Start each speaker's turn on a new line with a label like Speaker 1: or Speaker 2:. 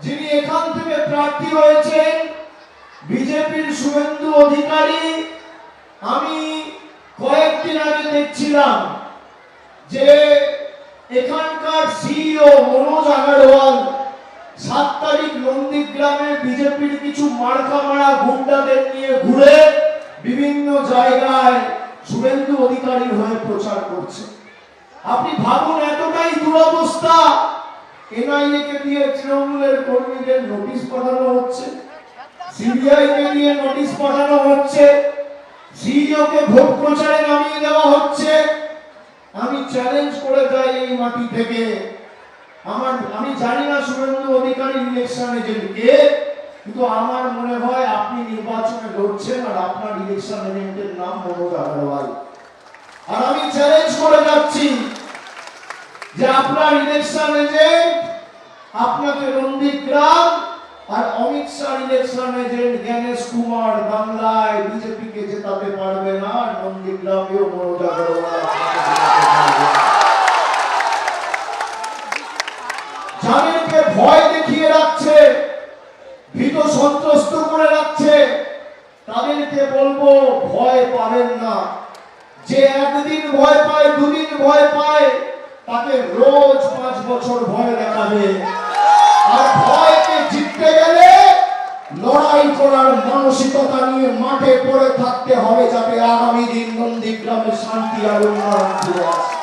Speaker 1: যিনি এখান থেকে প্রার্থী হয়েছেন বিজেপির শুভেন্দু অধিকারী। আমি কয়েকদিন আগে দেখছিলাম যে এখানকার সিইও মনোজ আগরওয়াল 7 তারিখ নন্দীগ্রামে বিজেপির কিছু মার্কা মারা গুন্ডাদের নিয়ে ঘুরে বিভিন্ন জায়গায় শুভেন্দু অধিকারীর হয়ে প্রচার করছে। আপনি ভাবুন, এতটাই দুরবস্থা। এনআইএ কে দিয়ে তৃণমূলের কর্মীদের নোটিশ পাঠানো হচ্ছে, সিবিআই কে দিয়ে নোটিশ পাঠানো হচ্ছে, সিইও কে ভোট প্রচারে নামিয়ে দেওয়া হচ্ছে। আমি চ্যালেঞ্জ করে যাই এই মাটি থেকে, আমি জানি না শুভেন্দু অধিকারী ইলেকশন এজেন্ট কে, কিন্তু আমার মনে হয় আপনি নির্বাচনে লড়ছেন আর আপনার ইলেকশন এজেন্টের নাম মনোজ আগরওয়াল। আর আমি চ্যালেঞ্জ করে যাচ্ছি যে আপনার ইলেকশন এজেন্ট আপনাকে নন্দীগ্রাম, আর অমিত শাহ ইলেকশন এজেন্ট জ্ঞানেশ কুমার বাংলায় বিজেপি কে জেতাতে পারবে না, নন্দীগ্রামেও মনোজ আগরওয়াল। যাদেরকে ভয় দেখিয়ে রাখছে, ভীত সন্ত্রস্ত করে রাখছে, তাদেরকে বলবো ভয় পাবেন না। যে একদিন ভয় পায়, দুদিন ভয় পায়, তাকে রোজ 5 বছর ভয় দেখাবে। আর ভয়কে জিততে গেলে লড়াই করার মানসিকতা নিয়ে মাঠে পড়ে থাকতে হবে, যাতে আগামী দিন নন্দীগ্রামে শান্তি আর উন্নয়ন ফিরে আসে।